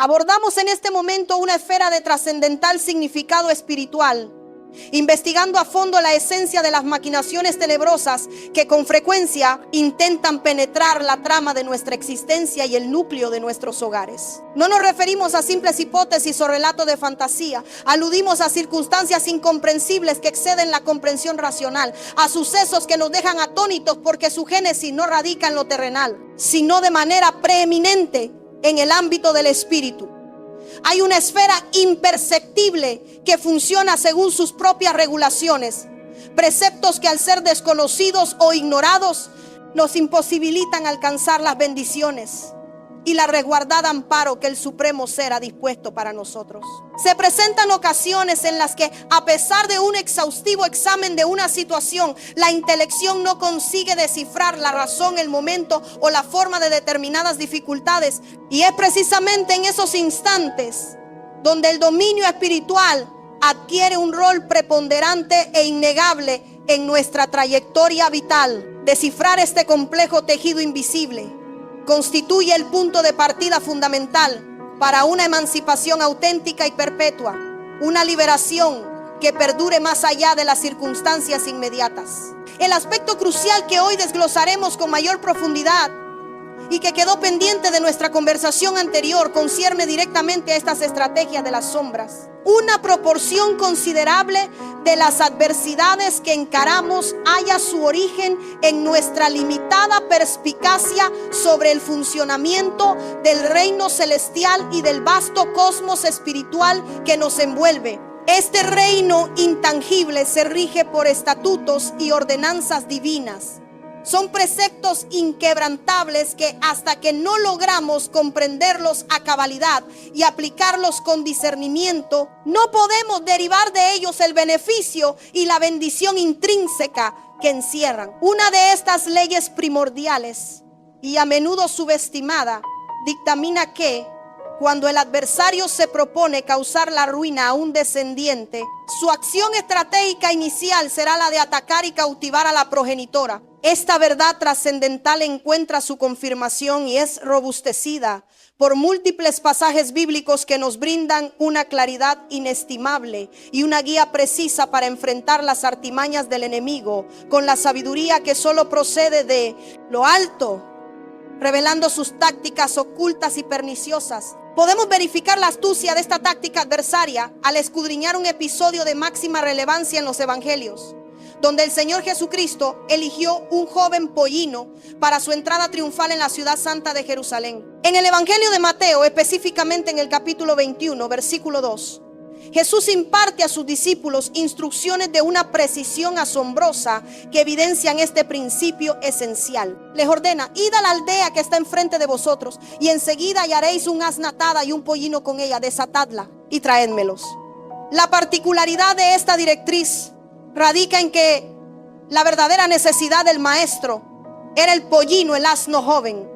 Abordamos en este momento una esfera de trascendental significado espiritual, investigando a fondo la esencia de las maquinaciones tenebrosas que con frecuencia intentan penetrar la trama de nuestra existencia y el núcleo de nuestros hogares. No nos referimos a simples hipótesis o relatos de fantasía. Aludimos a circunstancias incomprensibles que exceden la comprensión racional, a sucesos que nos dejan atónitos porque su génesis no radica en lo terrenal, sino de manera preeminente en el ámbito del espíritu. Hay una esfera imperceptible que funciona según sus propias regulaciones, preceptos que al ser desconocidos o ignorados nos imposibilitan alcanzar las bendiciones y la resguardada amparo que el Supremo Ser ha dispuesto para nosotros. Se presentan ocasiones en las que, a pesar de un exhaustivo examen de una situación, la intelección no consigue descifrar la razón, el momento o la forma de determinadas dificultades. Y es precisamente en esos instantes donde el dominio espiritual adquiere un rol preponderante e innegable en nuestra trayectoria vital. Descifrar este complejo tejido invisible constituye el punto de partida fundamental para una emancipación auténtica y perpetua, una liberación que perdure más allá de las circunstancias inmediatas. El aspecto crucial que hoy desglosaremos con mayor profundidad y que quedó pendiente de nuestra conversación anterior concierne directamente a estas estrategias de las sombras. Una proporción considerable de las adversidades que encaramos halla su origen en nuestra limitada perspicacia sobre el funcionamiento del reino celestial y del vasto cosmos espiritual que nos envuelve. Este reino intangible se rige por estatutos y ordenanzas divinas. Son preceptos inquebrantables que hasta que no logramos comprenderlos a cabalidad y aplicarlos con discernimiento, no podemos derivar de ellos el beneficio y la bendición intrínseca que encierran. Una de estas leyes primordiales y a menudo subestimada dictamina que cuando el adversario se propone causar la ruina a un descendiente, su acción estratégica inicial será la de atacar y cautivar a la progenitora. Esta verdad trascendental encuentra su confirmación y es robustecida por múltiples pasajes bíblicos que nos brindan una claridad inestimable y una guía precisa para enfrentar las artimañas del enemigo con la sabiduría que solo procede de lo alto, revelando sus tácticas ocultas y perniciosas. Podemos verificar la astucia de esta táctica adversaria al escudriñar un episodio de máxima relevancia en los evangelios, donde el Señor Jesucristo eligió un joven pollino para su entrada triunfal en la ciudad santa de Jerusalén. En el Evangelio de Mateo, específicamente en el capítulo 21, versículo 2, Jesús imparte a sus discípulos instrucciones de una precisión asombrosa que evidencian este principio esencial. Les ordena: id a la aldea que está enfrente de vosotros y enseguida hallaréis un asna atada y un pollino con ella, desatadla y traédmelos. La particularidad de esta directriz radica en que la verdadera necesidad del maestro era el pollino, el asno joven,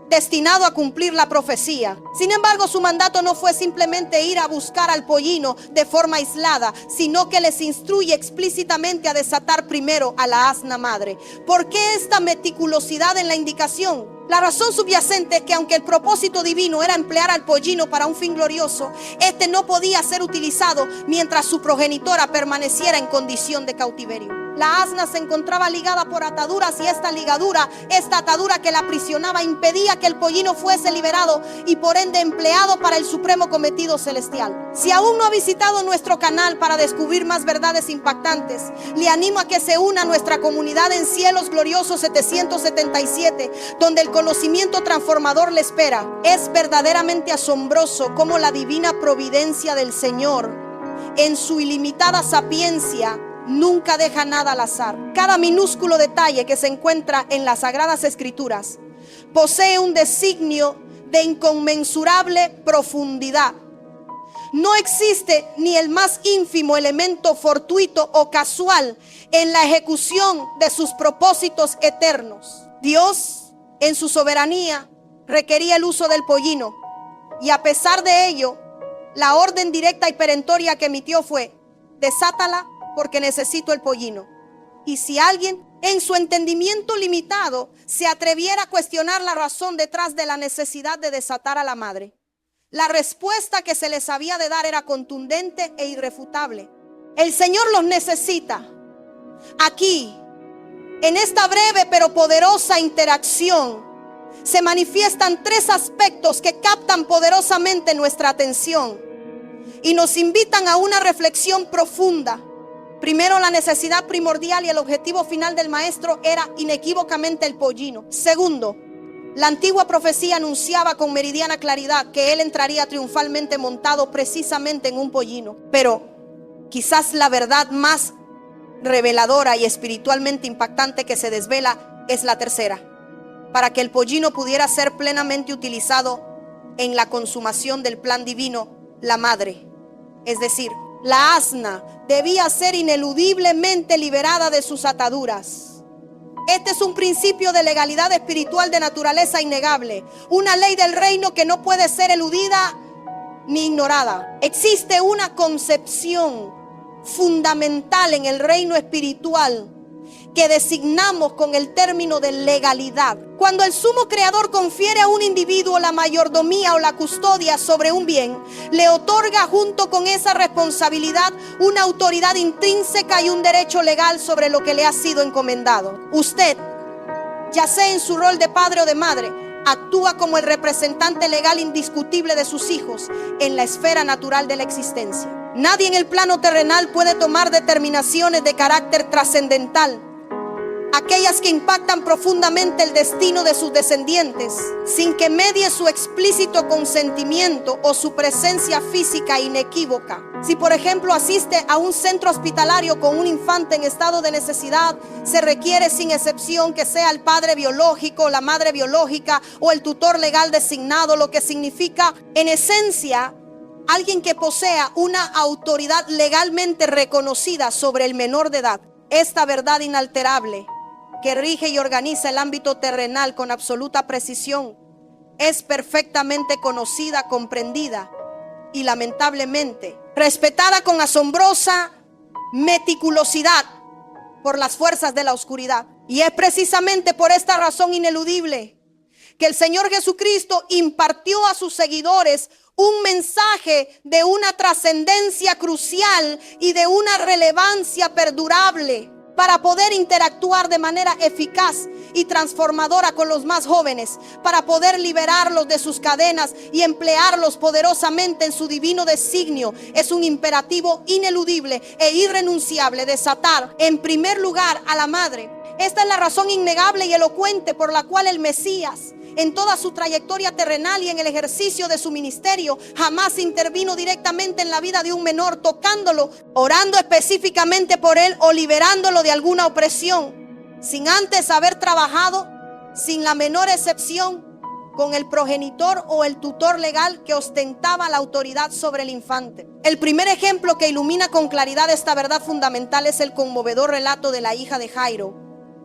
destinado a cumplir la profecía. Sin embargo, su mandato no fue simplemente ir a buscar al pollino de forma aislada, sino que les instruye explícitamente a desatar primero a la asna madre. ¿Por qué esta meticulosidad en la indicación? La razón subyacente es que aunque el propósito divino era emplear al pollino para un fin glorioso, este no podía ser utilizado mientras su progenitora permaneciera en condición de cautiverio. La asna se encontraba ligada por ataduras y esta atadura que la aprisionaba impedía que el pollino fuese liberado y por ende empleado para el supremo cometido celestial. Si aún no ha visitado nuestro canal para descubrir más verdades impactantes, le animo a que se una a nuestra comunidad en Cielos Gloriosos 777, donde el conocimiento transformador le espera. Es verdaderamente asombroso cómo la divina providencia del Señor, en su ilimitada sapiencia, nunca deja nada al azar. Cada minúsculo detalle que se encuentra en las Sagradas Escrituras posee un designio de inconmensurable profundidad. No existe ni el más ínfimo elemento fortuito o casual en la ejecución de sus propósitos eternos. Dios, en su soberanía, requería el uso del pollino, y a pesar de ello, la orden directa y perentoria que emitió fue: desátala porque necesito el pollino. Y si alguien en su entendimiento limitado se atreviera a cuestionar la razón detrás de la necesidad de desatar a la madre, La respuesta que se les había de dar era contundente e irrefutable. El Señor los necesita. Aquí, en esta breve pero poderosa interacción, se manifiestan tres aspectos que captan poderosamente nuestra atención y nos invitan a una reflexión profunda. Primero, la necesidad primordial y el objetivo final del maestro era inequívocamente el pollino. Segundo, la antigua profecía anunciaba con meridiana claridad que él entraría triunfalmente montado precisamente en un pollino. Pero quizás la verdad más reveladora y espiritualmente impactante que se desvela es la tercera. Para que el pollino pudiera ser plenamente utilizado en la consumación del plan divino, la madre, es decir, la asna, debía ser ineludiblemente liberada de sus ataduras. Este es un principio de legalidad espiritual de naturaleza innegable, una ley del reino que no puede ser eludida ni ignorada. Existe una concepción fundamental en el reino espiritual que designamos con el término de legalidad. Cuando el sumo creador confiere a un individuo la mayordomía o la custodia sobre un bien, le otorga junto con esa responsabilidad una autoridad intrínseca y un derecho legal sobre lo que le ha sido encomendado. Usted, ya sea en su rol de padre o de madre, actúa como el representante legal indiscutible de sus hijos en la esfera natural de la existencia. Nadie en el plano terrenal puede tomar determinaciones de carácter trascendental, aquellas que impactan profundamente el destino de sus descendientes, sin que medie su explícito consentimiento o su presencia física inequívoca. Si por ejemplo asiste a un centro hospitalario con un infante en estado de necesidad, se requiere sin excepción que sea el padre biológico, la madre biológica o el tutor legal designado, lo que significa en esencia alguien que posea una autoridad legalmente reconocida sobre el menor de edad. Esta verdad inalterable que rige y organiza el ámbito terrenal con absoluta precisión es perfectamente conocida, comprendida y lamentablemente respetada con asombrosa meticulosidad por las fuerzas de la oscuridad. Y es precisamente por esta razón ineludible que el Señor Jesucristo impartió a sus seguidores un mensaje de una trascendencia crucial y de una relevancia perdurable para poder interactuar de manera eficaz y transformadora con los más jóvenes, para poder liberarlos de sus cadenas y emplearlos poderosamente en su divino designio. Es un imperativo ineludible e irrenunciable desatar en primer lugar a la madre. Esta es la razón innegable y elocuente por la cual el Mesías, en toda su trayectoria terrenal y en el ejercicio de su ministerio, jamás intervino directamente en la vida de un menor, tocándolo, orando específicamente por él o liberándolo de alguna opresión, sin antes haber trabajado, sin la menor excepción, con el progenitor o el tutor legal que ostentaba la autoridad sobre el infante. El primer ejemplo que ilumina con claridad esta verdad fundamental es el conmovedor relato de la hija de Jairo,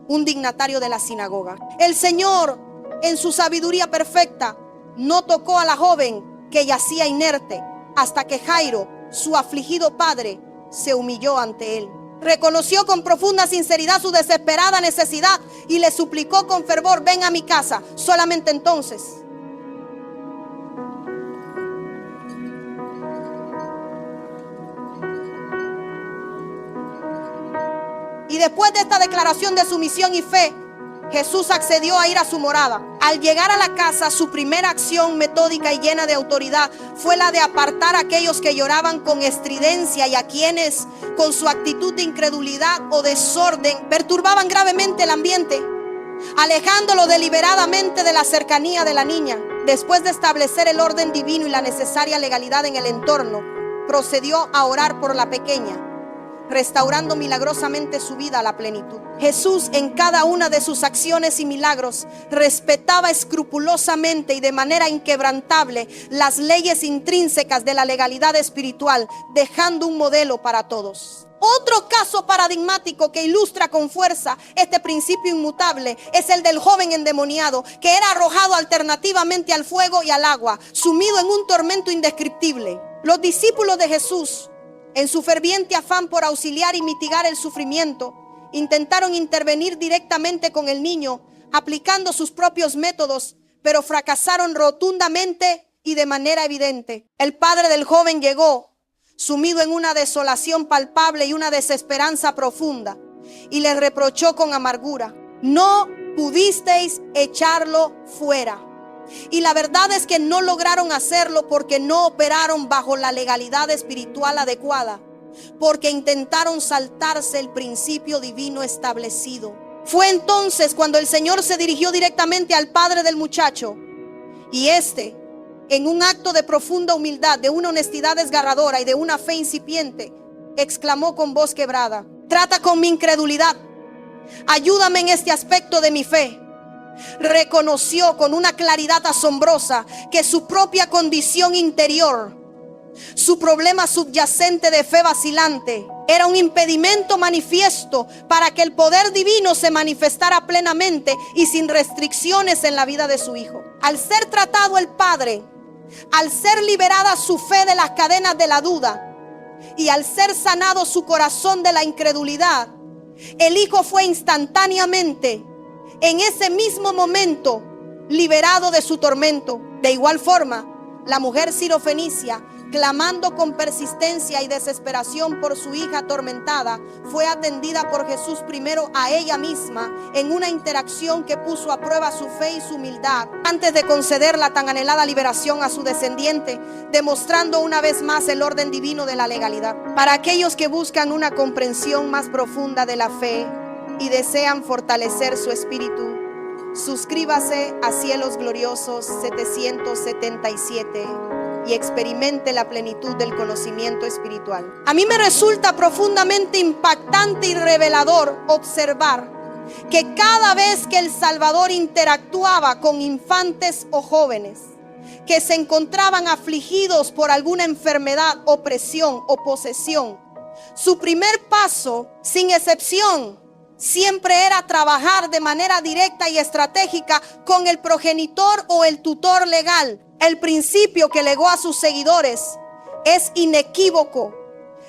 un dignatario de la sinagoga. El Señor, en su sabiduría perfecta, no tocó a la joven que yacía inerte hasta que Jairo, su afligido padre, se humilló ante él. Reconoció con profunda sinceridad su desesperada necesidad y le suplicó con fervor: ven a mi casa. Solamente entonces y después de esta declaración de sumisión y fe, Jesús accedió a ir a su morada. Al llegar a la casa, su primera acción metódica y llena de autoridad fue la de apartar a aquellos que lloraban con estridencia y a quienes, con su actitud de incredulidad o desorden, perturbaban gravemente el ambiente, alejándolo deliberadamente de la cercanía de la niña. Después de establecer el orden divino y la necesaria legalidad en el entorno, procedió a orar por la pequeña, restaurando milagrosamente su vida a la plenitud. Jesús, en cada una de sus acciones y milagros, respetaba escrupulosamente y de manera inquebrantable las leyes intrínsecas de la legalidad espiritual, dejando un modelo para todos. Otro caso paradigmático que ilustra con fuerza este principio inmutable es el del joven endemoniado, que era arrojado alternativamente al fuego y al agua, sumido en un tormento indescriptible. Los discípulos de Jesús, en su ferviente afán por auxiliar y mitigar el sufrimiento, intentaron intervenir directamente con el niño, aplicando sus propios métodos, pero fracasaron rotundamente y de manera evidente. El padre del joven llegó sumido en una desolación palpable y una desesperanza profunda, y le reprochó con amargura: no pudisteis echarlo fuera. Y la verdad es que no lograron hacerlo porque no operaron bajo la legalidad espiritual adecuada, porque intentaron saltarse el principio divino establecido. Fue entonces cuando el Señor se dirigió directamente al padre del muchacho, y este, en un acto de profunda humildad, de una honestidad desgarradora y de una fe incipiente, exclamó con voz quebrada: trata con mi incredulidad, ayúdame en este aspecto de mi fe. Reconoció con una claridad asombrosa que su propia condición interior, su problema subyacente de fe vacilante, era un impedimento manifiesto para que el poder divino se manifestara plenamente y sin restricciones en la vida de su hijo. Al ser tratado el padre, al ser liberada su fe de las cadenas de la duda y al ser sanado su corazón de la incredulidad, el hijo fue instantáneamente, en ese mismo momento, liberado de su tormento. De igual forma, la mujer sirofenicia, clamando con persistencia y desesperación por su hija atormentada, fue atendida por Jesús primero a ella misma en una interacción que puso a prueba su fe y su humildad antes de conceder la tan anhelada liberación a su descendiente, demostrando una vez más el orden divino de la legalidad. Para aquellos que buscan una comprensión más profunda de la fe y desean fortalecer su espíritu, suscríbase a Cielos Gloriosos 777 y experimente la plenitud del conocimiento espiritual. A mí me resulta profundamente impactante y revelador observar que cada vez que el Salvador interactuaba con infantes o jóvenes que se encontraban afligidos por alguna enfermedad, opresión o posesión, su primer paso, sin excepción, siempre era trabajar de manera directa y estratégica con el progenitor o el tutor legal. El principio que legó a sus seguidores es inequívoco,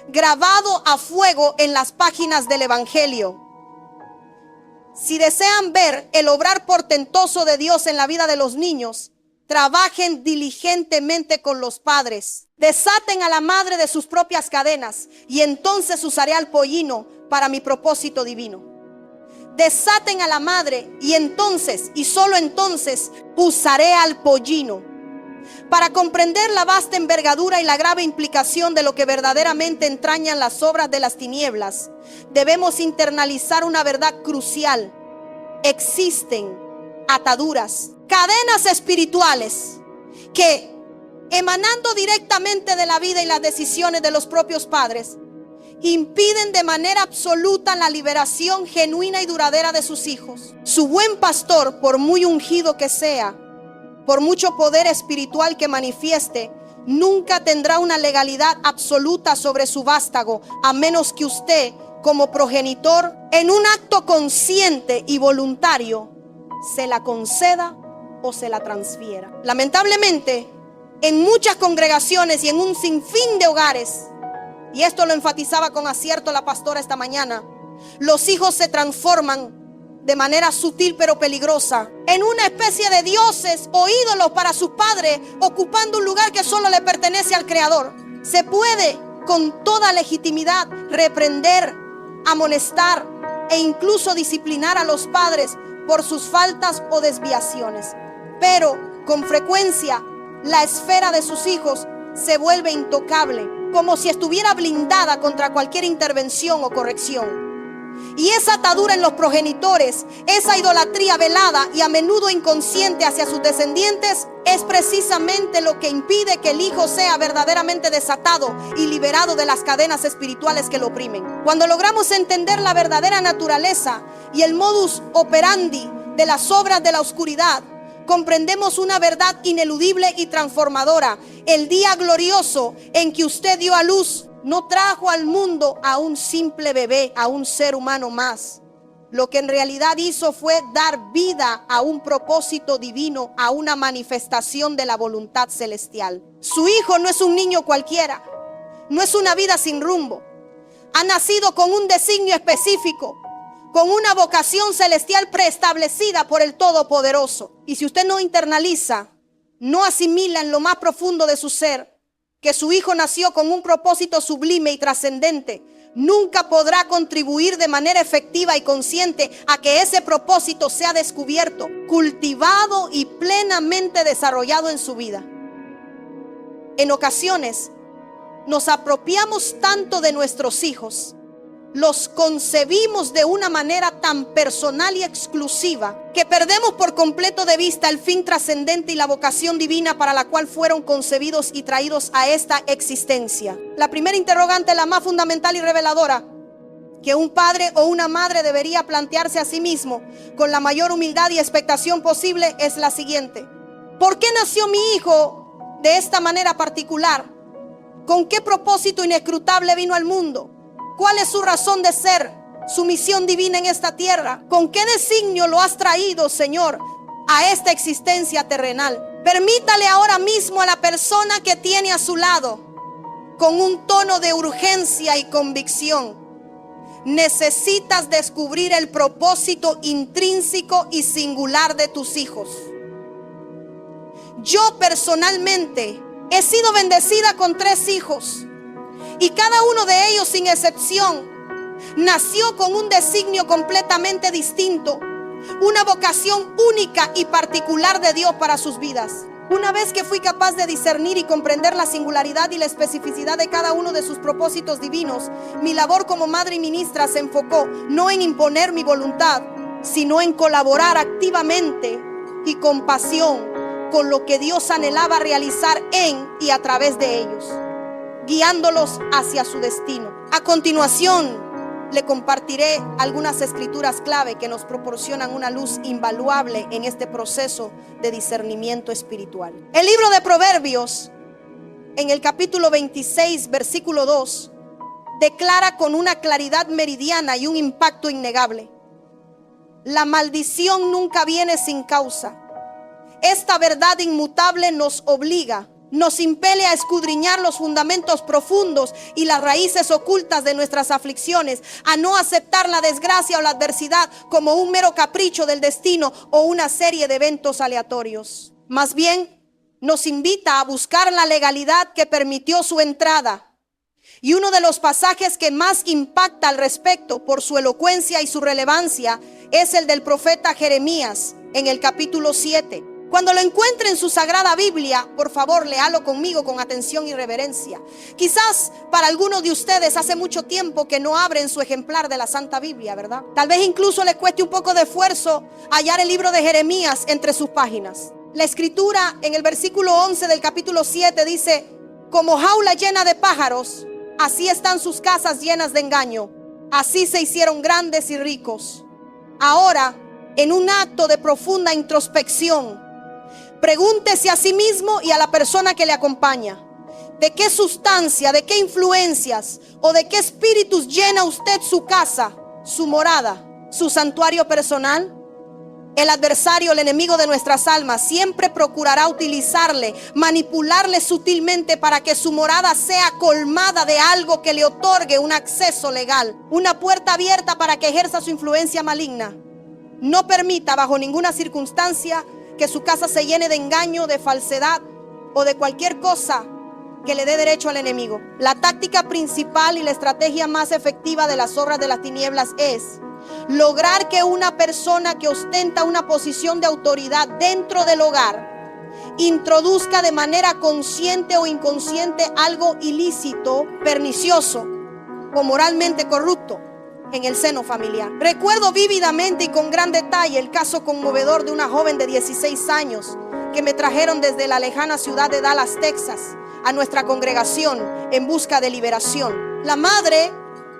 grabado a fuego en las páginas del Evangelio. Si desean ver el obrar portentoso de Dios en la vida de los niños, trabajen diligentemente con los padres. Desaten a la madre de sus propias cadenas y entonces usaré al pollino para mi propósito divino. Desaten a la madre y entonces, y solo entonces, usaré al pollino. Para comprender la vasta envergadura y la grave implicación de lo que verdaderamente entrañan las obras de las tinieblas, debemos internalizar una verdad crucial. Existen ataduras, cadenas espirituales que, emanando directamente de la vida y las decisiones de los propios padres, impiden de manera absoluta la liberación genuina y duradera de sus hijos. Su buen pastor, por muy ungido que sea, por mucho poder espiritual que manifieste, nunca tendrá una legalidad absoluta sobre su vástago, a menos que usted, como progenitor, en un acto consciente y voluntario, se la conceda o se la transfiera. Lamentablemente, en muchas congregaciones y en un sinfín de hogares, y esto lo enfatizaba con acierto la pastora esta mañana, los hijos se transforman de manera sutil pero peligrosa en una especie de dioses o ídolos para sus padres, ocupando un lugar que solo le pertenece al Creador. Se puede con toda legitimidad reprender, amonestar e incluso disciplinar a los padres por sus faltas o desviaciones, pero con frecuencia la esfera de sus hijos se vuelve intocable, como si estuviera blindada contra cualquier intervención o corrección. Y esa atadura en los progenitores, esa idolatría velada y a menudo inconsciente hacia sus descendientes, es precisamente lo que impide que el hijo sea verdaderamente desatado y liberado de las cadenas espirituales que lo oprimen. Cuando logramos entender la verdadera naturaleza y el modus operandi de las obras de la oscuridad, comprendemos una verdad ineludible y transformadora. El día glorioso en que usted dio a luz no trajo al mundo a un simple bebé, a un ser humano más. Lo que en realidad hizo fue dar vida a un propósito divino, a una manifestación de la voluntad celestial. Su hijo no es un niño cualquiera, no es una vida sin rumbo. Ha nacido con un designio específico, con una vocación celestial preestablecida por el Todopoderoso. Y si usted no internaliza no asimila en lo más profundo de su ser que su hijo nació con un propósito sublime y trascendente, nunca podrá contribuir de manera efectiva y consciente a que ese propósito sea descubierto, cultivado y plenamente desarrollado en su vida. En ocasiones nos apropiamos tanto de nuestros hijos, los concebimos de una manera tan personal y exclusiva que perdemos por completo de vista el fin trascendente y la vocación divina para la cual fueron concebidos y traídos a esta existencia. La primera interrogante, la más fundamental y reveladora, que un padre o una madre debería plantearse a sí mismo con la mayor humildad y expectación posible, es la siguiente: ¿por qué nació mi hijo de esta manera particular? ¿Con qué propósito inescrutable vino al mundo? ¿Cuál es su razón de ser? Su misión divina en esta tierra. ¿Con qué designio lo has traído, Señor, a esta existencia terrenal? Permítale ahora mismo a la persona que tiene a su lado, con un tono de urgencia y convicción: necesitas descubrir el propósito intrínseco y singular de tus hijos. Yo personalmente he sido bendecida con 3 hijos. Y cada uno de ellos, sin excepción, nació con un designio completamente distinto, una vocación única y particular de Dios para sus vidas. Una vez que fui capaz de discernir y comprender la singularidad y la especificidad de cada uno de sus propósitos divinos, mi labor como madre y ministra se enfocó no en imponer mi voluntad, sino en colaborar activamente y con pasión con lo que Dios anhelaba realizar en y a través de ellos, guiándolos hacia su destino. A continuación, le compartiré algunas escrituras clave que nos proporcionan una luz invaluable en este proceso de discernimiento espiritual. El libro de Proverbios, en el capítulo 26, versículo 2, declara con una claridad meridiana y un impacto innegable: la maldición nunca viene sin causa. Esta verdad inmutable nos obliga, nos impele a escudriñar los fundamentos profundos y las raíces ocultas de nuestras aflicciones, a no aceptar la desgracia o la adversidad como un mero capricho del destino o una serie de eventos aleatorios. Más bien, nos invita a buscar la legalidad que permitió su entrada. Y uno de los pasajes que más impacta al respecto por su elocuencia y su relevancia es el del profeta Jeremías en el capítulo 7. Cuando lo encuentre en su sagrada Biblia, por favor, léalo conmigo con atención y reverencia. Quizás para algunos de ustedes hace mucho tiempo que no abren su ejemplar de la Santa Biblia, ¿verdad? Tal vez incluso les cueste un poco de esfuerzo hallar el libro de Jeremías entre sus páginas. La escritura en el versículo 11 del capítulo 7 dice: como jaula llena de pájaros, así están sus casas llenas de engaño. Así se hicieron grandes y ricos. Ahora, en un acto de profunda introspección, pregúntese a sí mismo y a la persona que le acompaña: ¿de qué sustancia, de qué influencias o de qué espíritus llena usted su casa, su morada, su santuario personal? El adversario, el enemigo de nuestras almas, siempre procurará utilizarle, manipularle sutilmente para que su morada sea colmada de algo que le otorgue un acceso legal, una puerta abierta para que ejerza su influencia maligna. No permita bajo ninguna circunstancia que su casa se llene de engaño, de falsedad o de cualquier cosa que le dé derecho al enemigo. La táctica principal y la estrategia más efectiva de las obras de las tinieblas es lograr que una persona que ostenta una posición de autoridad dentro del hogar introduzca de manera consciente o inconsciente algo ilícito, pernicioso o moralmente corrupto en el seno familiar. Recuerdo vívidamente y con gran detalle el caso conmovedor de una joven de 16 años que me trajeron desde la lejana ciudad de Dallas, Texas, a nuestra congregación en busca de liberación. La madre,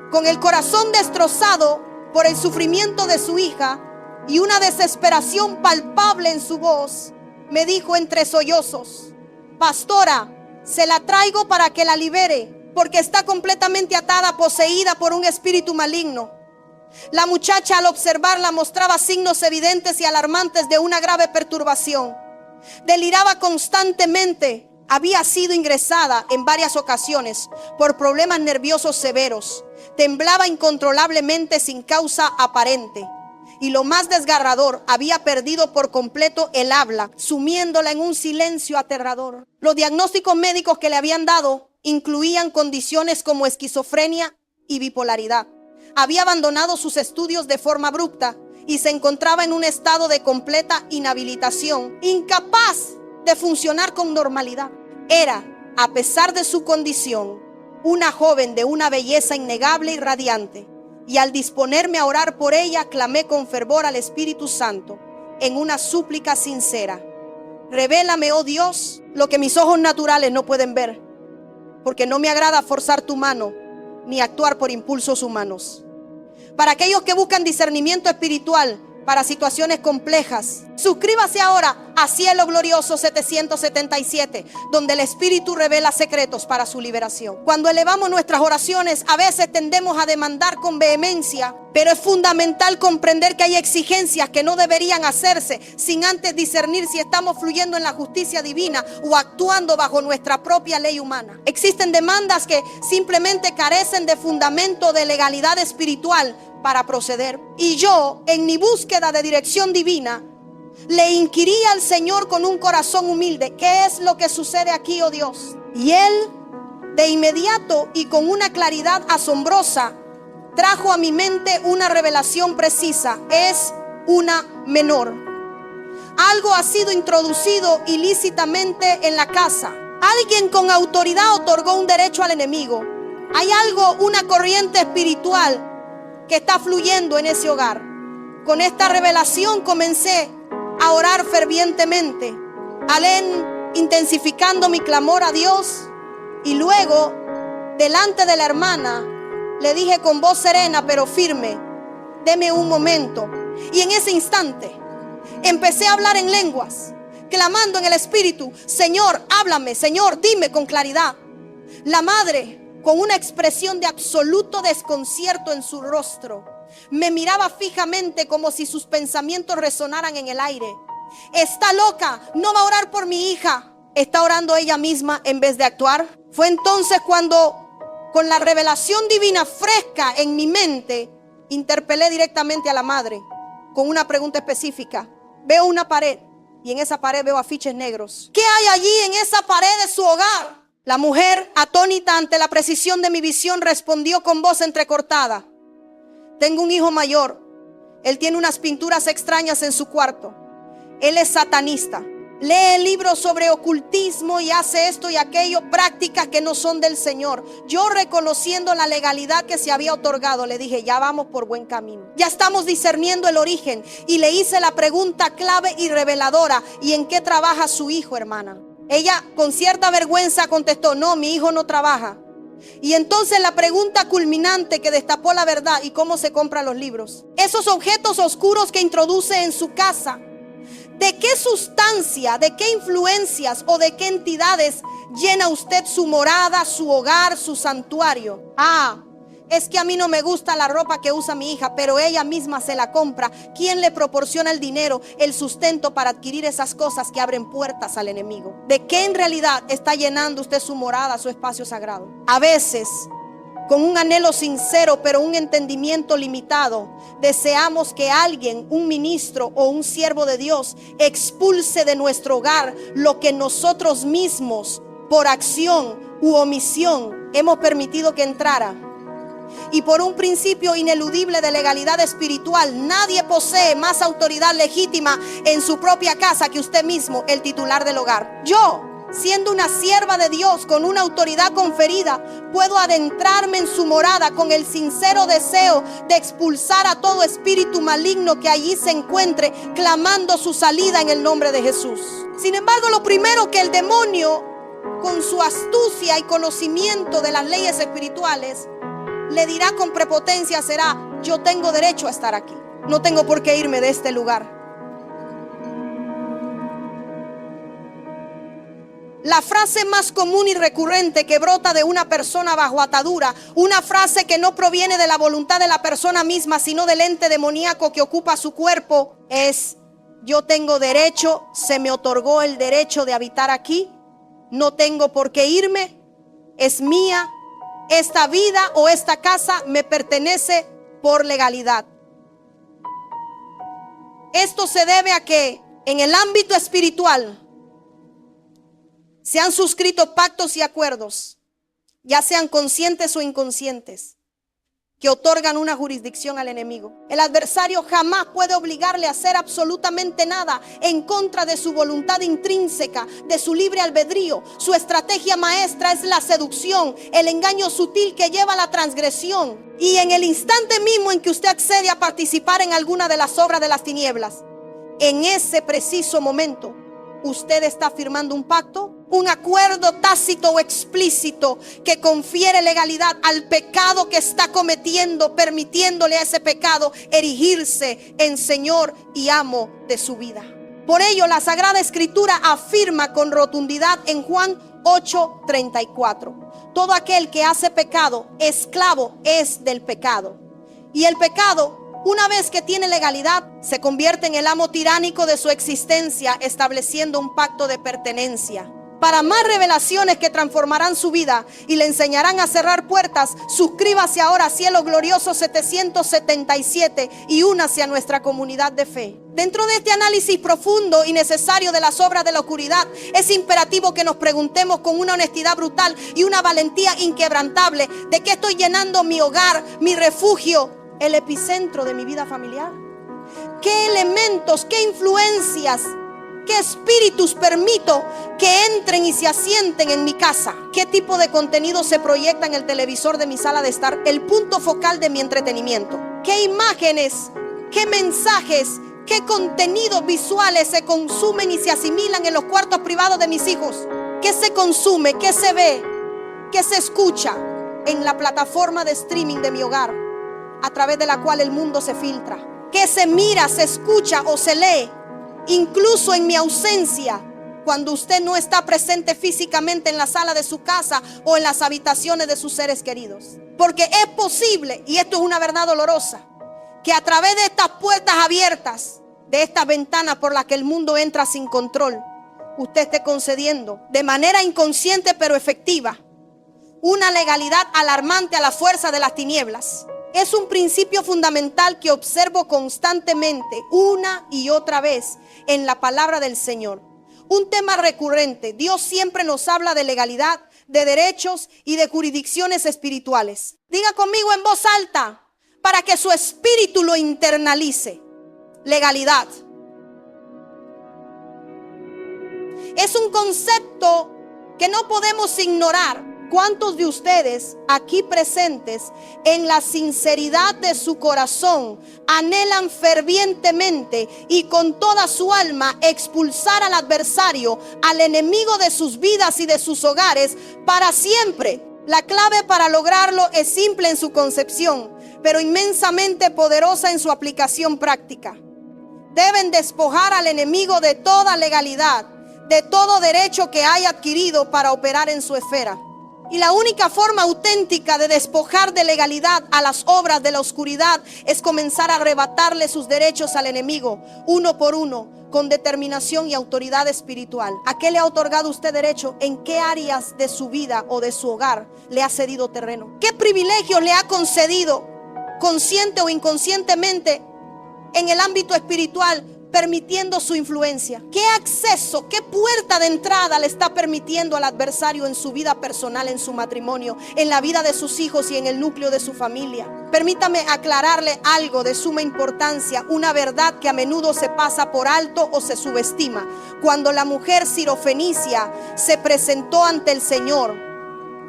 con el corazón destrozado por el sufrimiento de su hija y una desesperación palpable en su voz, me dijo entre sollozos: pastora, se la traigo para que la libere, porque está completamente atada, poseída por un espíritu maligno. La muchacha, al observarla, mostraba signos evidentes y alarmantes de una grave perturbación. Deliraba constantemente. Había sido ingresada en varias ocasiones por problemas nerviosos severos. Temblaba incontrolablemente sin causa aparente. y lo más desgarrador, había perdido por completo el habla, sumiéndola en un silencio aterrador. Los diagnósticos médicos que le habían dado incluían condiciones como esquizofrenia y bipolaridad. Había abandonado sus estudios de forma abrupta y se encontraba en un estado de completa inhabilitación, incapaz de funcionar con normalidad. Era, a pesar de su condición, una joven de una belleza innegable y radiante, y al disponerme a orar por ella, clamé con fervor al Espíritu Santo en una súplica sincera: revélame, oh Dios, lo que mis ojos naturales no pueden ver, porque no me agrada forzar tu mano ni actuar por impulsos humanos. Para aquellos que buscan discernimiento espiritual para situaciones complejas, suscríbase ahora a Cielo Glorioso 777, donde el Espíritu revela secretos para su liberación. Cuando elevamos nuestras oraciones, a veces tendemos a demandar con vehemencia, pero es fundamental comprender que hay exigencias que no deberían hacerse sin antes discernir si estamos fluyendo en la justicia divina o actuando bajo nuestra propia ley humana. Existen demandas que simplemente carecen de fundamento de legalidad espiritual para proceder. Y yo, en mi búsqueda de dirección divina, le inquirí al Señor con un corazón humilde: ¿qué es lo que sucede aquí, oh Dios? Y Él, de inmediato y con una claridad asombrosa, trajo a mi mente una revelación precisa: es una menor. Algo ha sido introducido ilícitamente en la casa. Alguien con autoridad otorgó un derecho al enemigo. Hay algo, una corriente espiritual que está fluyendo en ese hogar. Con esta revelación comencé a orar fervientemente, intensificando mi clamor a Dios, y luego, delante de la hermana, le dije con voz serena pero firme: deme un momento. Y en ese instante empecé a hablar en lenguas, clamando en el Espíritu: Señor, háblame, Señor, dime con claridad. La madre, con una expresión de absoluto desconcierto en su rostro, me miraba fijamente como si sus pensamientos resonaran en el aire. Está loca, no va a orar por mi hija. ¿Está orando ella misma en vez de actuar? Fue entonces cuando, con la revelación divina fresca en mi mente, interpelé directamente a la madre con una pregunta específica. Veo una pared y en esa pared veo afiches negros. ¿Qué hay allí en esa pared de su hogar? La mujer, atónita ante la precisión de mi visión, respondió con voz entrecortada: tengo un hijo mayor. Él tiene unas pinturas extrañas en su cuarto. Él es satanista. Lee libros sobre ocultismo y hace esto y aquello, prácticas que no son del Señor. Yo, reconociendo la legalidad que se había otorgado, le dije: ya vamos por buen camino. Ya estamos discerniendo el origen. Y le hice la pregunta clave y reveladora: ¿y en qué trabaja su hijo, hermana? Ella, con cierta vergüenza, contestó: no, mi hijo no trabaja. Y entonces la pregunta culminante que destapó la verdad: ¿y cómo se compran los libros? Esos objetos oscuros que introduce en su casa, ¿de qué sustancia, de qué influencias o de qué entidades llena usted su morada, su hogar, su santuario? Es que a mí no me gusta la ropa que usa mi hija, pero ella misma se la compra. ¿Quién le proporciona el dinero, el sustento para adquirir esas cosas que abren puertas al enemigo? ¿De qué en realidad está llenando usted su morada, su espacio sagrado? A veces, con un anhelo sincero, pero un entendimiento limitado, deseamos que alguien, un ministro o un siervo de Dios, expulse de nuestro hogar lo que nosotros mismos, por acción u omisión, hemos permitido que entrara. Y por un principio ineludible de legalidad espiritual, nadie posee más autoridad legítima en su propia casa que usted mismo, el titular del hogar. Yo, siendo una sierva de Dios con una autoridad conferida, puedo adentrarme en su morada con el sincero deseo de expulsar a todo espíritu maligno que allí se encuentre, clamando su salida en el nombre de Jesús. Sin embargo, lo primero que el demonio, con su astucia y conocimiento de las leyes espirituales, le dirá con prepotencia será: yo tengo derecho a estar aquí, no tengo por qué irme de este lugar. La frase más común y recurrente que brota de una persona bajo atadura, una frase que no proviene de la voluntad de la persona misma, sino del ente demoníaco que ocupa su cuerpo, es: yo tengo derecho, se me otorgó el derecho de habitar aquí, no tengo por qué irme, es mía. Esta vida o esta casa me pertenece por legalidad. Esto se debe a que en el ámbito espiritual se han suscrito pactos y acuerdos, ya sean conscientes o inconscientes, que otorgan una jurisdicción al enemigo. El adversario jamás puede obligarle a hacer absolutamente nada en contra de su voluntad intrínseca, de su libre albedrío. Su estrategia maestra es la seducción, el engaño sutil que lleva a la transgresión. Y en el instante mismo en que usted accede a participar en alguna de las obras de las tinieblas, en ese preciso momento, usted está firmando un pacto, un acuerdo tácito o explícito que confiere legalidad al pecado que está cometiendo, permitiéndole a ese pecado erigirse en Señor y amo de su vida. Por ello, la Sagrada Escritura afirma con rotundidad en Juan 8:34: todo aquel que hace pecado, esclavo es del pecado. Y el pecado, una vez que tiene legalidad, se convierte en el amo tiránico de su existencia, estableciendo un pacto de pertenencia. Para más revelaciones que transformarán su vida y le enseñarán a cerrar puertas, suscríbase ahora a Cielo Glorioso 777 y únase a nuestra comunidad de fe. Dentro de este análisis profundo y necesario de las obras de la oscuridad, es imperativo que nos preguntemos con una honestidad brutal y una valentía inquebrantable: ¿de qué estoy llenando mi hogar, mi refugio, el epicentro de mi vida familiar? ¿Qué elementos, qué influencias, qué espíritus permito que entren y se asienten en mi casa? ¿Qué tipo de contenido se proyecta en el televisor de mi sala de estar, el punto focal de mi entretenimiento? ¿Qué imágenes, qué mensajes, qué contenidos visuales se consumen y se asimilan en los cuartos privados de mis hijos? ¿Qué se consume, qué se ve, qué se escucha en la plataforma de streaming de mi hogar, a través de la cual el mundo se filtra? ¿Qué se mira, se escucha o se lee, incluso en mi ausencia, cuando usted no está presente físicamente en la sala de su casa o en las habitaciones de sus seres queridos? Porque es posible, y esto es una verdad dolorosa, que a través de estas puertas abiertas, de estas ventanas por las que el mundo entra sin control, usted esté concediendo de manera inconsciente pero efectiva una legalidad alarmante a la fuerza de las tinieblas. Es un principio fundamental que observo constantemente, una y otra vez, en la palabra del Señor. Un tema recurrente. Dios siempre nos habla de legalidad, de derechos y de jurisdicciones espirituales. Diga conmigo en voz alta, para que su espíritu lo internalice: legalidad. Es un concepto que no podemos ignorar. ¿Cuántos de ustedes aquí presentes, en la sinceridad de su corazón, anhelan fervientemente y con toda su alma expulsar al adversario, al enemigo de sus vidas y de sus hogares para siempre? La clave para lograrlo es simple en su concepción, pero inmensamente poderosa en su aplicación práctica. Deben despojar al enemigo de toda legalidad, de todo derecho que haya adquirido para operar en su esfera. Y la única forma auténtica de despojar de legalidad a las obras de la oscuridad es comenzar a arrebatarle sus derechos al enemigo, uno por uno, con determinación y autoridad espiritual. ¿A qué le ha otorgado usted derecho? ¿En qué áreas de su vida o de su hogar le ha cedido terreno? ¿Qué privilegios le ha concedido, consciente o inconscientemente, en el ámbito espiritual, permitiendo su influencia? ¿Qué acceso, qué puerta de entrada le está permitiendo al adversario en su vida personal, en su matrimonio, en la vida de sus hijos y en el núcleo de su familia? Permítame aclararle algo de suma importancia, una verdad que a menudo se pasa por alto o se subestima. Cuando la mujer sirofenicia se presentó ante el Señor,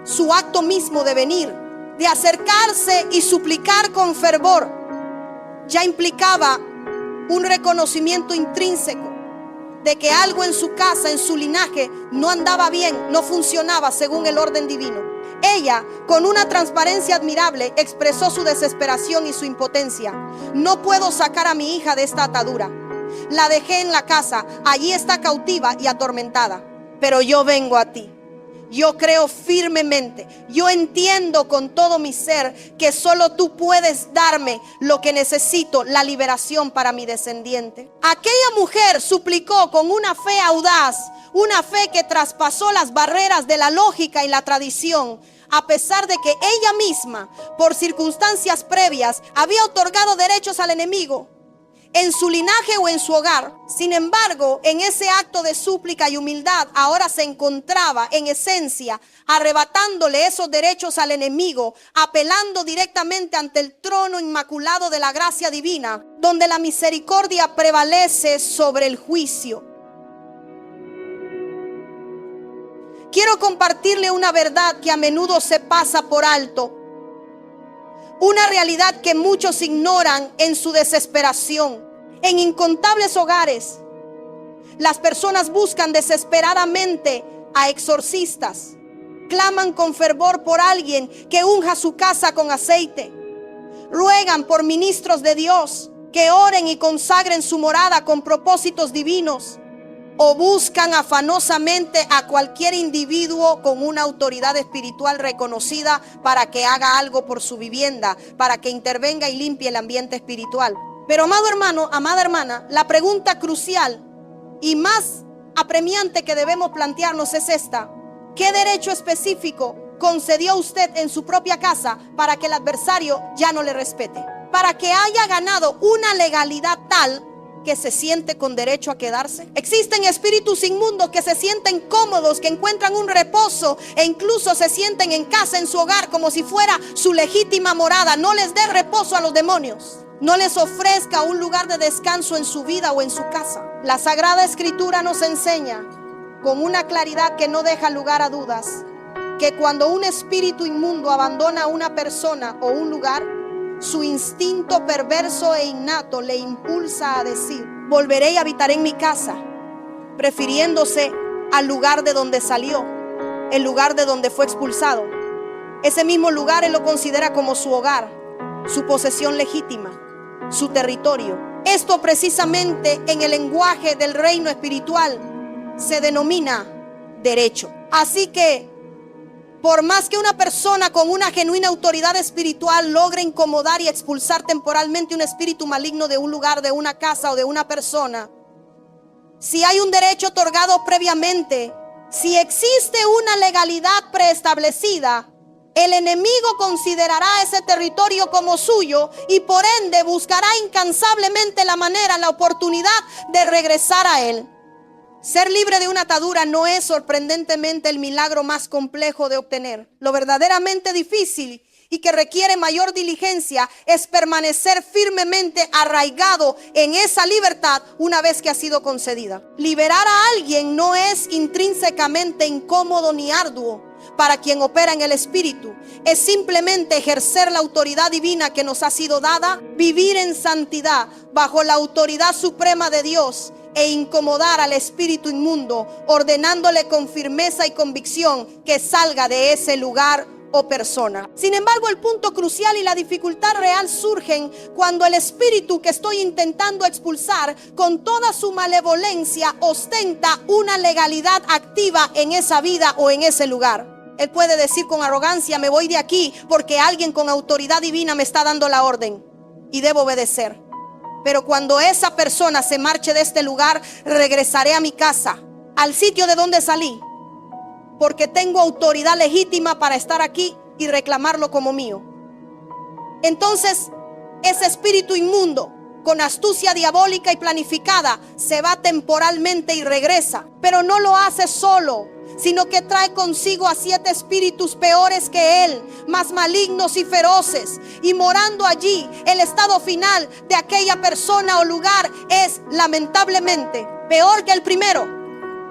su acto mismo de venir, de acercarse y suplicar con fervor, ya implicaba un reconocimiento intrínseco de que algo en su casa, en su linaje, no andaba bien, no funcionaba según el orden divino. Ella, con una transparencia admirable, expresó su desesperación y su impotencia. No puedo sacar a mi hija de esta atadura. La dejé en la casa, allí está cautiva y atormentada. Pero yo vengo a ti. Yo creo firmemente, yo entiendo con todo mi ser que solo tú puedes darme lo que necesito, la liberación para mi descendiente. Aquella mujer suplicó con una fe audaz, una fe que traspasó las barreras de la lógica y la tradición, a pesar de que ella misma, por circunstancias previas, había otorgado derechos al enemigo. en su linaje o en su hogar. Sin embargo, en ese acto de súplica y humildad, ahora se encontraba en esencia arrebatándole esos derechos al enemigo, apelando directamente ante el trono inmaculado de la gracia divina, donde la misericordia prevalece sobre el juicio. Quiero compartirle una verdad que a menudo se pasa por alto. Una realidad que muchos ignoran en su desesperación. En incontables hogares, las personas buscan desesperadamente a exorcistas. Claman con fervor por alguien que unja su casa con aceite. Ruegan por ministros de Dios que oren y consagren su morada con propósitos divinos. O buscan afanosamente a cualquier individuo con una autoridad espiritual reconocida para que haga algo por su vivienda, para que intervenga y limpie el ambiente espiritual. Pero amado hermano, amada hermana, la pregunta crucial y más apremiante que debemos plantearnos es esta: ¿qué derecho específico concedió usted en su propia casa para que el adversario ya no le respete? Para que haya ganado una legalidad tal que se siente con derecho a quedarse. Existen espíritus inmundos que se sienten cómodos, que encuentran un reposo e incluso se sienten en casa, en su hogar, como si fuera su legítima morada. No les dé reposo a los demonios. No les ofrezca un lugar de descanso en su vida o en su casa. La Sagrada Escritura nos enseña con una claridad que no deja lugar a dudas que cuando un espíritu inmundo abandona a una persona o un lugar, su instinto perverso e innato le impulsa a decir: volveré y habitaré en mi casa, prefiriéndose al lugar de donde salió, el lugar de donde fue expulsado. Ese mismo lugar él lo considera como su hogar, su posesión legítima, su territorio. Esto precisamente en el lenguaje del reino espiritual se denomina derecho. Así que por más que una persona con una genuina autoridad espiritual logre incomodar y expulsar temporalmente un espíritu maligno de un lugar, de una casa o de una persona, si hay un derecho otorgado previamente, si existe una legalidad preestablecida, el enemigo considerará ese territorio como suyo y por ende buscará incansablemente la manera, la oportunidad de regresar a él. Ser libre de una atadura no es sorprendentemente el milagro más complejo de obtener. Lo verdaderamente difícil y que requiere mayor diligencia es permanecer firmemente arraigado en esa libertad una vez que ha sido concedida. Liberar a alguien no es intrínsecamente incómodo ni arduo para quien opera en el Espíritu. Es simplemente ejercer la autoridad divina que nos ha sido dada, vivir en santidad bajo la autoridad suprema de Dios e incomodar al espíritu inmundo, ordenándole con firmeza y convicción que salga de ese lugar o persona. Sin embargo, el punto crucial y la dificultad real surgen cuando el espíritu que estoy intentando expulsar con toda su malevolencia ostenta una legalidad activa en esa vida o en ese lugar. Él puede decir con arrogancia: me voy de aquí porque alguien con autoridad divina me está dando la orden y debo obedecer. Pero cuando esa persona se marche de este lugar, regresaré a mi casa, al sitio de donde salí, porque tengo autoridad legítima para estar aquí y reclamarlo como mío. Entonces, ese espíritu inmundo, con astucia diabólica y planificada, se va temporalmente y regresa. Pero no lo hace solo, sino que trae consigo a 7 espíritus peores que él, más malignos y feroces. Y morando allí, el estado final de aquella persona o lugar es lamentablemente peor que el primero,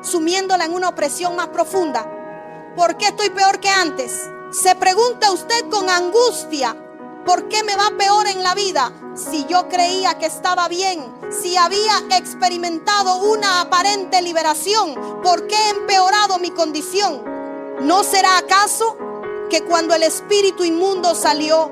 sumiéndola en una opresión más profunda. ¿Por qué estoy peor que antes? Se pregunta usted con angustia: ¿por qué me va peor en la vida? Si yo creía que estaba bien, si había experimentado una aparente liberación, ¿por qué he empeorado mi condición? ¿No será acaso que cuando el espíritu inmundo salió,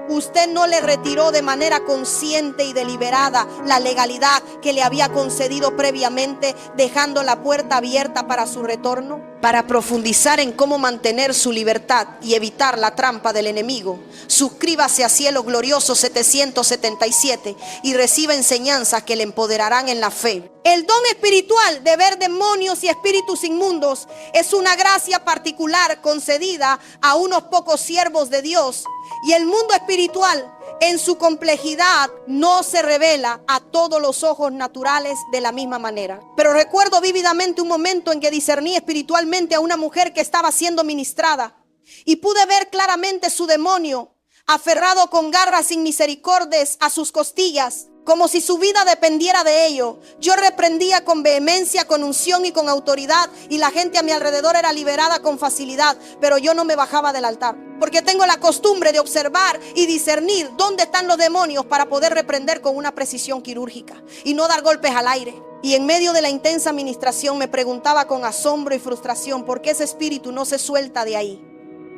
usted no le retiró de manera consciente y deliberada la legalidad que le había concedido previamente, dejando la puerta abierta para su retorno? Para profundizar en cómo mantener su libertad y evitar la trampa del enemigo, suscríbase a Cielo Glorioso 777 y reciba enseñanzas que le empoderarán en la fe. El don espiritual de ver demonios y espíritus inmundos es una gracia particular concedida a unos pocos siervos de Dios, y el mundo espiritual en su complejidad no se revela a todos los ojos naturales de la misma manera. Pero recuerdo vívidamente un momento en que discerní espiritualmente a una mujer que estaba siendo ministrada y pude ver claramente su demonio aferrado con garras sin misericordias a sus costillas, como si su vida dependiera de ello. Yo reprendía con vehemencia, con unción y con autoridad, y la gente a mi alrededor era liberada con facilidad, pero yo no me bajaba del altar, porque tengo la costumbre de observar y discernir dónde están los demonios para poder reprender con una precisión quirúrgica y no dar golpes al aire. Y en medio de la intensa administración me preguntaba con asombro y frustración por qué ese espíritu no se suelta de ahí.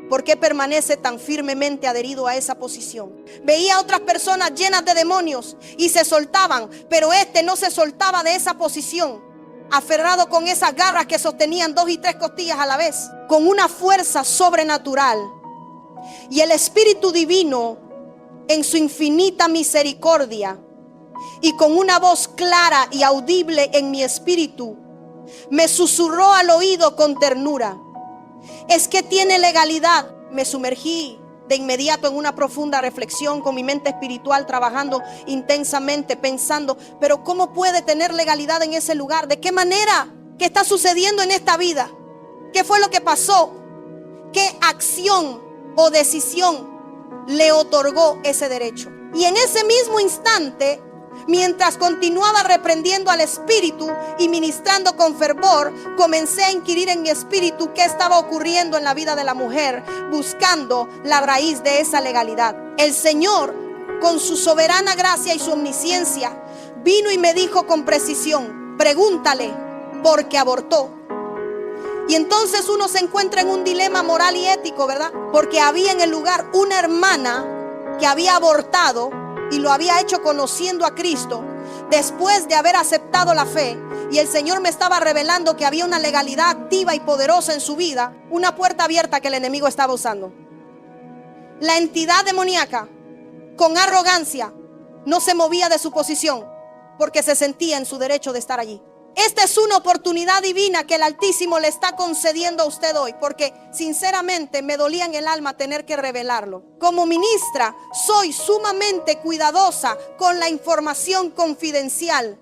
¿Por qué permanece tan firmemente adherido a esa posición? Veía a otras personas llenas de demonios y se soltaban, pero este no se soltaba de esa posición, aferrado con esas garras que sostenían 2 y 3 costillas a la vez, con una fuerza sobrenatural. Y el Espíritu Divino, en su infinita misericordia y con una voz clara y audible en mi espíritu, me susurró al oído con ternura: es que tiene legalidad. Me sumergí de inmediato en una profunda reflexión con mi mente espiritual, trabajando intensamente, pensando, pero ¿cómo puede tener legalidad en ese lugar? ¿De qué manera? ¿Qué está sucediendo en esta vida? ¿Qué fue lo que pasó? ¿Qué acción o decisión le otorgó ese derecho? Y en ese mismo instante, mientras continuaba reprendiendo al espíritu y ministrando con fervor, comencé a inquirir en mi espíritu qué estaba ocurriendo en la vida de la mujer, buscando la raíz de esa legalidad. El Señor, con su soberana gracia y su omnisciencia, vino y me dijo con precisión: pregúntale por qué abortó. Y entonces uno se encuentra en un dilema moral y ético, ¿verdad? Porque había en el lugar una hermana que había abortado y lo había hecho conociendo a Cristo después de haber aceptado la fe, y el Señor me estaba revelando que había una legalidad activa y poderosa en su vida, una puerta abierta que el enemigo estaba usando. La entidad demoníaca, con arrogancia, no se movía de su posición porque se sentía en su derecho de estar allí. Esta es una oportunidad divina que el Altísimo le está concediendo a usted hoy, porque sinceramente me dolía en el alma tener que revelarlo. Como ministra, soy sumamente cuidadosa con la información confidencial.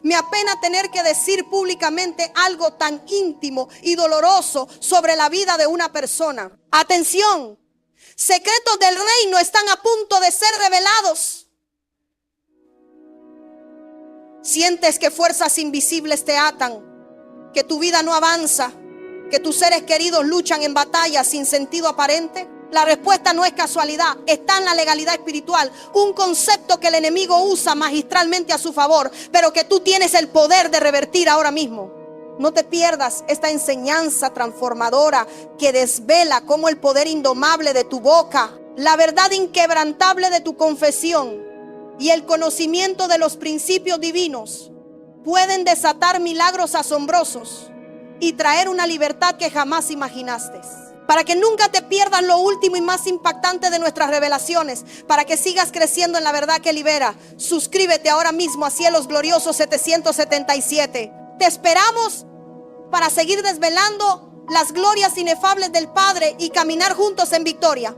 Me apena tener que decir públicamente algo tan íntimo y doloroso sobre la vida de una persona. Atención, secretos del reino están a punto de ser revelados. Sientes que fuerzas invisibles te atan, que tu vida no avanza, que tus seres queridos luchan en batallas sin sentido aparente. La respuesta no es casualidad, está en la legalidad espiritual, un concepto que el enemigo usa magistralmente a su favor, pero que tú tienes el poder de revertir ahora mismo. No te pierdas esta enseñanza transformadora que desvela cómo el poder indomable de tu boca, la verdad inquebrantable de tu confesión y el conocimiento de los principios divinos pueden desatar milagros asombrosos y traer una libertad que jamás imaginaste. Para que nunca te pierdas lo último y más impactante de nuestras revelaciones, para que sigas creciendo en la verdad que libera, suscríbete ahora mismo a Cielos Gloriosos 777. Te esperamos para seguir desvelando las glorias inefables del Padre y caminar juntos en victoria.